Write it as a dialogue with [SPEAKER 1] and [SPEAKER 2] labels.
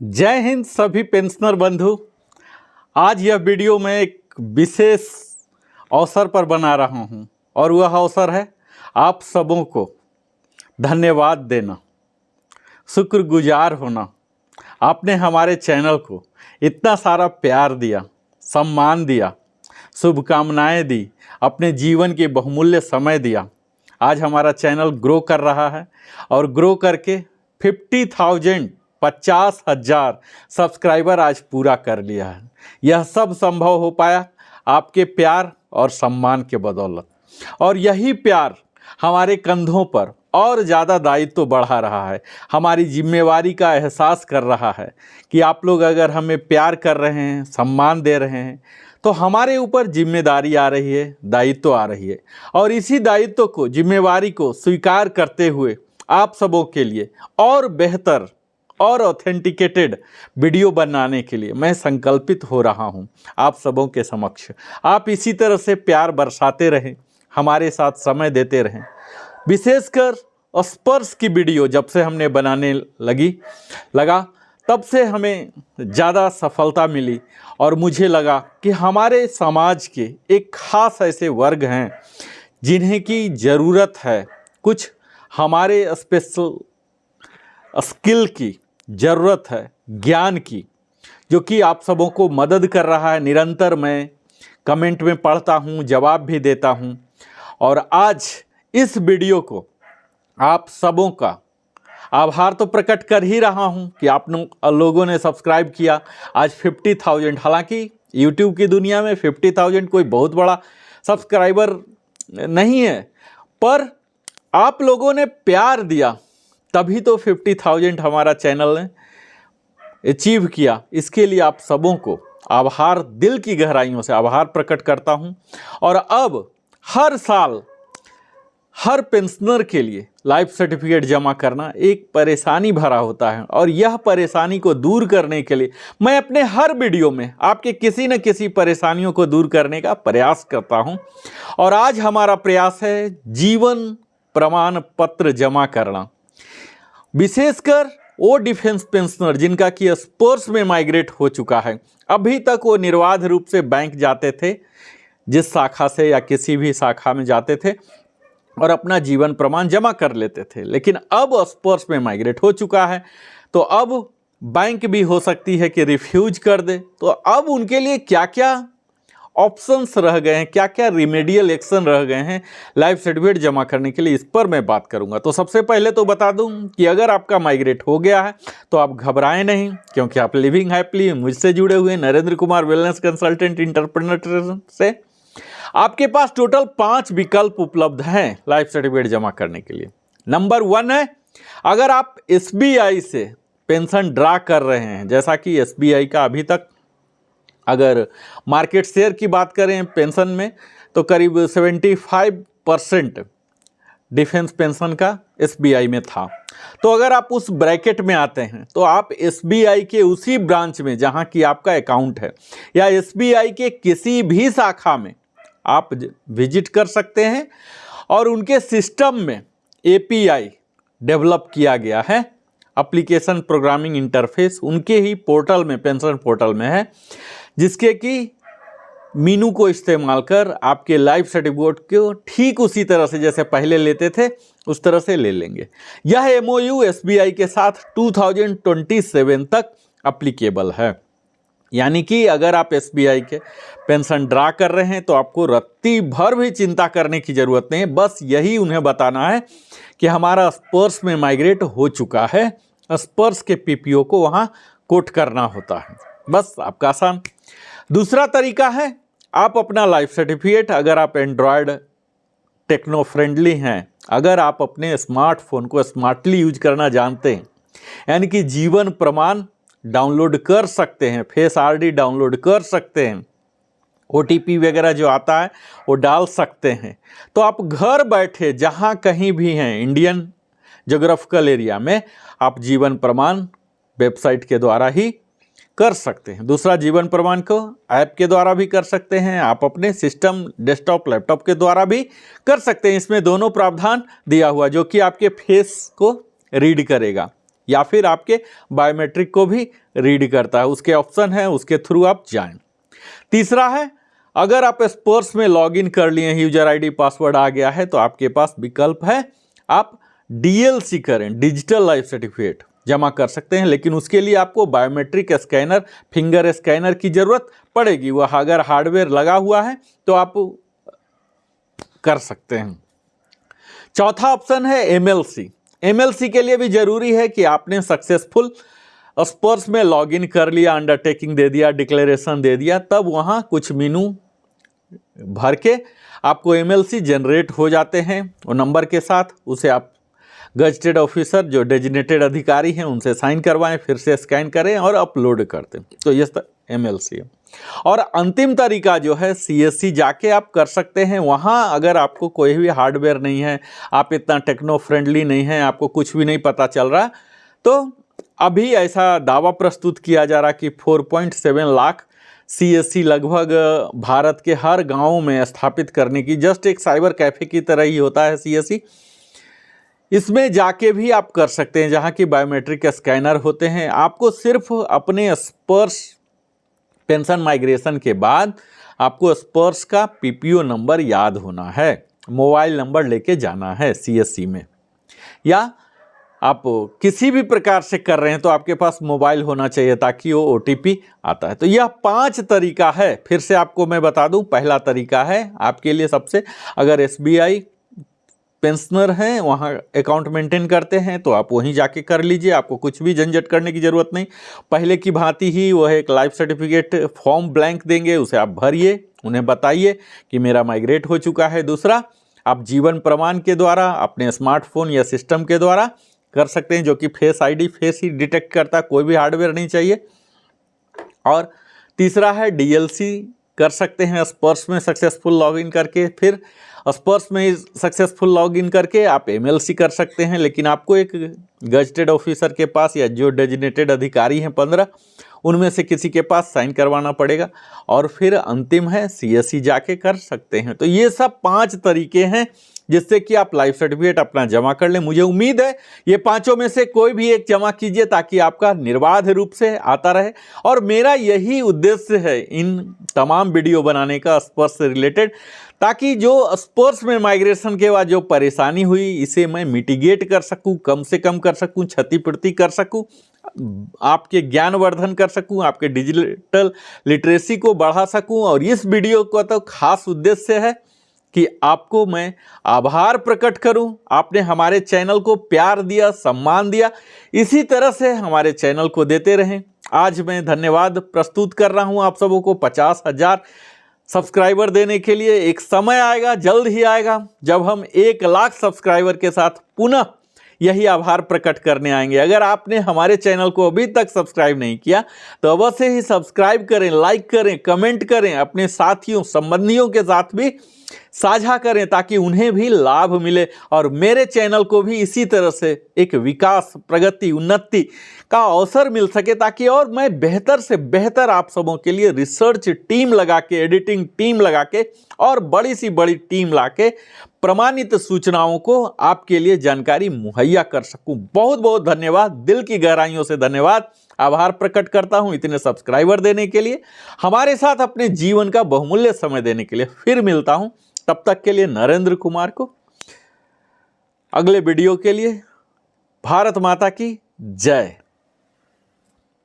[SPEAKER 1] जय हिंद सभी पेंशनर बंधु। आज यह वीडियो मैं एक विशेष अवसर पर बना रहा हूं और वह अवसर है आप सबों को धन्यवाद देना, शुक्रगुजार होना। आपने हमारे चैनल को इतना सारा प्यार दिया, सम्मान दिया, शुभकामनाएं दी, अपने जीवन के बहुमूल्य समय दिया। आज हमारा चैनल ग्रो कर रहा है और ग्रो करके 50,000 सब्सक्राइबर आज पूरा कर लिया है। यह सब संभव हो पाया आपके प्यार और सम्मान के बदौलत, और यही प्यार हमारे कंधों पर और ज़्यादा दायित्व बढ़ा रहा है, हमारी जिम्मेवारी का एहसास कर रहा है कि आप लोग अगर हमें प्यार कर रहे हैं, सम्मान दे रहे हैं, तो हमारे ऊपर जिम्मेदारी आ रही है, दायित्व आ रही है। और इसी दायित्व को, जिम्मेवारी को स्वीकार करते हुए आप सबों के लिए और बेहतर और ऑथेंटिकेटेड वीडियो बनाने के लिए मैं संकल्पित हो रहा हूं आप सबों के समक्ष। आप इसी तरह से प्यार बरसाते रहें, हमारे साथ समय देते रहें। विशेषकर स्पर्श की वीडियो जब से हमने बनाने लगा तब से हमें ज़्यादा सफलता मिली, और मुझे लगा कि हमारे समाज के एक खास ऐसे वर्ग हैं जिन्हें की ज़रूरत है कुछ हमारे स्पेशल स्किल की ज़रूरत है, ज्ञान की, जो कि आप सबों को मदद कर रहा है। निरंतर मैं कमेंट में पढ़ता हूँ, जवाब भी देता हूँ, और आज इस वीडियो को आप सबों का आभार तो प्रकट कर ही रहा हूँ कि आप लोगों ने सब्सक्राइब किया। आज 50,000, हालांकि यूट्यूब की दुनिया में 50,000 कोई बहुत बड़ा सब्सक्राइबर नहीं है, पर आप लोगों ने प्यार दिया तभी तो 50,000 हमारा चैनल ने अचीव किया। इसके लिए आप सबों को आभार, दिल की गहराइयों से आभार प्रकट करता हूं। और अब हर साल हर पेंशनर के लिए लाइफ सर्टिफिकेट जमा करना एक परेशानी भरा होता है, और यह परेशानी को दूर करने के लिए मैं अपने हर वीडियो में आपके किसी न किसी परेशानियों को दूर करने का प्रयास करता हूं। और आज हमारा प्रयास है जीवन प्रमाण पत्र जमा करना। विशेषकर वो डिफेंस पेंशनर जिनका कि स्पोर्ट्स में माइग्रेट हो चुका है। अभी तक वो निर्बाध रूप से बैंक जाते थे, जिस शाखा से या किसी भी शाखा में जाते थे, और अपना जीवन प्रमाण जमा कर लेते थे, लेकिन अब स्पोर्ट्स में माइग्रेट हो चुका है, तो अब बैंक भी हो सकती है कि रिफ्यूज कर दे। तो अब उनके लिए क्या क्या ऑप्शंस रह गए हैं, क्या क्या रिमेडियल एक्शन रह गए हैं लाइफ सर्टिफिकेट जमा करने के लिए, इस पर मैं बात करूंगा। तो सबसे पहले तो बता दूं कि अगर आपका माइग्रेट हो गया है तो आप घबराएं नहीं, क्योंकि आप लिविंग हैप्पीली मुझसे जुड़े हुए Narendra Kumar wellness consultant entrepreneur से आपके पास टोटल 5 विकल्प उपलब्ध हैं लाइफ सर्टिफिकेट जमा करने के लिए। नंबर 1 है, अगर आप SBI से पेंशन ड्रा कर रहे हैं, जैसा कि SBI का अभी तक अगर मार्केट शेयर की बात करें पेंशन में तो करीब 75% डिफेंस पेंशन का SBI में था। तो अगर आप उस ब्रैकेट में आते हैं तो आप SBI के उसी ब्रांच में जहां की आपका अकाउंट है, या SBI के किसी भी शाखा में आप विजिट कर सकते हैं, और उनके सिस्टम में API डेवलप किया गया है, एप्लीकेशन प्रोग्रामिंग इंटरफेस उनके ही पोर्टल में, पेंशन पोर्टल में है, जिसके कि मीनू को इस्तेमाल कर आपके लाइफ सर्टिफिकेट को ठीक उसी तरह से जैसे पहले लेते थे उस तरह से ले लेंगे। यह MOU SBI के साथ 2027 तक एप्लीकेबल है। यानी कि अगर आप SBI के पेंशन ड्रा कर रहे हैं तो आपको रत्ती भर भी चिंता करने की ज़रूरत नहीं है। बस यही उन्हें बताना है कि हमारा स्पर्श में माइग्रेट हो चुका है, स्पर्श के PPO को वहाँ कोट करना होता है, बस आपका आसान। दूसरा तरीका है, आप अपना लाइफ सर्टिफिकेट, अगर आप एंड्रॉयड टेक्नो फ्रेंडली हैं, अगर आप अपने स्मार्टफोन को स्मार्टली यूज करना जानते हैं, यानी कि जीवन प्रमाण डाउनलोड कर सकते हैं, फेस ID डाउनलोड कर सकते हैं, OTP वगैरह जो आता है वो डाल सकते हैं, तो आप घर बैठे जहां कहीं भी हैं इंडियन ज्योग्राफिकल एरिया में आप जीवन प्रमाण वेबसाइट के द्वारा ही कर सकते हैं। दूसरा, जीवन प्रमाण को ऐप के द्वारा भी कर सकते हैं, आप अपने सिस्टम, डेस्कटॉप, लैपटॉप के द्वारा भी कर सकते हैं। इसमें दोनों प्रावधान दिया हुआ जो कि आपके फेस को रीड करेगा, या फिर आपके बायोमेट्रिक को भी रीड करता है। उसके ऑप्शन है, उसके थ्रू आप जाएं। तीसरा है, अगर आप स्पर्श में लॉगिन कर लिए, यूजर आईडी पासवर्ड आ गया है, तो आपके पास विकल्प है, आप डीएलसी करें, डिजिटल लाइफ सर्टिफिकेट जमा कर सकते हैं। लेकिन उसके लिए आपको बायोमेट्रिक स्कैनर, फिंगर स्कैनर की जरूरत पड़ेगी। वह अगर हार्डवेयर लगा हुआ है तो आप कर सकते हैं। चौथा ऑप्शन है एमएलसी। एमएलसी के लिए भी जरूरी है कि आपने सक्सेसफुल स्पर्श में लॉगिन कर लिया, अंडरटेकिंग दे दिया, डिक्लेरेशन दे दिया, तब वहाँ कुछ मेनू भर के आपको एमएलसी जनरेट हो जाते हैं वो नंबर के साथ। उसे आप गजटेड ऑफिसर जो डेजिग्नेटेड अधिकारी हैं उनसे साइन करवाएं, फिर से स्कैन करें और अपलोड कर दें। तो ये एमएलसी है। और अंतिम तरीका जो है सीएससी जाके आप कर सकते हैं। वहाँ अगर आपको कोई भी हार्डवेयर नहीं है, आप इतना टेक्नो फ्रेंडली नहीं हैं, आपको कुछ भी नहीं पता चल रहा, तो अभी ऐसा दावा प्रस्तुत किया जा रहा कि 4.7 लाख सीएससी लगभग भारत के हर गांव में स्थापित करने की, जस्ट एक साइबर कैफे की तरह ही होता है सीएससी। इसमें जाके भी आप कर सकते हैं, जहां की बायोमेट्रिक स्कैनर होते हैं। आपको सिर्फ अपने स्पर्श पेंशन माइग्रेशन के बाद आपको स्पर्श का पीपीओ नंबर याद होना है, मोबाइल नंबर लेके जाना है सीएससी में, या आप किसी भी प्रकार से कर रहे हैं तो आपके पास मोबाइल होना चाहिए ताकि वो ओटीपी आता है। तो यह 5 तरीका है। फिर से आपको मैं बता दूं, पहला तरीका है आपके लिए सबसे, अगर एसबीआई पेंशनर हैं, वहाँ अकाउंट मेंटेन करते हैं, तो आप वहीं जाके कर लीजिए, आपको कुछ भी झंझट करने की ज़रूरत नहीं। पहले की भांति ही वह एक लाइफ सर्टिफिकेट फॉर्म ब्लैंक देंगे, उसे आप भरिए, उन्हें बताइए कि मेरा माइग्रेट हो चुका है। दूसरा, आप जीवन प्रमाण के द्वारा अपने स्मार्टफोन या सिस्टम के द्वारा कर सकते हैं, जो कि फेस आईडी, फेस ही डिटेक्ट करता, कोई भी हार्डवेयर नहीं चाहिए। और तीसरा है डीएलसी कर सकते हैं स्पर्श में सक्सेसफुल लॉगिन करके। फिर स्पर्श में सक्सेसफुल लॉगिन करके आप एमएलसी कर सकते हैं, लेकिन आपको एक गजटेड ऑफिसर के पास या जो डेजिग्नेटेड अधिकारी हैं 15, उनमें से किसी के पास साइन करवाना पड़ेगा। और फिर अंतिम है सीएससी जाके कर सकते हैं। तो ये सब 5 तरीके हैं जिससे कि आप लाइफ सर्टिफिकेट अपना जमा कर लें। मुझे उम्मीद है ये 5 में से कोई भी एक जमा कीजिए ताकि आपका निर्बाध रूप से आता रहे। और मेरा यही उद्देश्य है इन तमाम वीडियो बनाने का स्पर्श से रिलेटेड, ताकि जो स्पर्श में माइग्रेशन के बाद जो परेशानी हुई इसे मैं मिटिगेट कर सकूं, कम से कम कर सकूं, क्षतिपूर्ति कर सकूं, आपके ज्ञानवर्धन कर सकूं, आपके डिजिटल लिटरेसी को बढ़ा सकूं। और इस वीडियो का तो खास उद्देश्य है कि आपको मैं आभार प्रकट करूं। आपने हमारे चैनल को प्यार दिया, सम्मान दिया, इसी तरह से हमारे चैनल को देते रहें। आज मैं धन्यवाद प्रस्तुत कर रहा हूं आप सबों को 50,000 सब्सक्राइबर देने के लिए। एक समय आएगा, जल्द ही आएगा, जब हम 1 लाख सब्सक्राइबर के साथ पुनः यही आभार प्रकट करने आएंगे। अगर आपने हमारे चैनल को अभी तक सब्सक्राइब नहीं किया तो अवश्य ही सब्सक्राइब करें, लाइक करें, कमेंट करें, अपने साथियों संबंधियों के साथ भी साझा करें ताकि उन्हें भी लाभ मिले और मेरे चैनल को भी इसी तरह से एक विकास, प्रगति, उन्नति का अवसर मिल सके, ताकि और मैं बेहतर से बेहतर आप सबों के लिए रिसर्च टीम लगा के, एडिटिंग टीम लगा के और बड़ी सी बड़ी टीम ला के प्रमाणित सूचनाओं को आपके लिए जानकारी मुहैया कर सकूं। बहुत बहुत धन्यवाद, दिल की गहराइयों से धन्यवाद, आभार प्रकट करता हूं इतने सब्सक्राइबर देने के लिए, हमारे साथ अपने जीवन का बहुमूल्य समय देने के लिए। फिर मिलता हूं, तब तक के लिए नरेंद्र कुमार को अगले वीडियो के लिए। भारत माता की जय।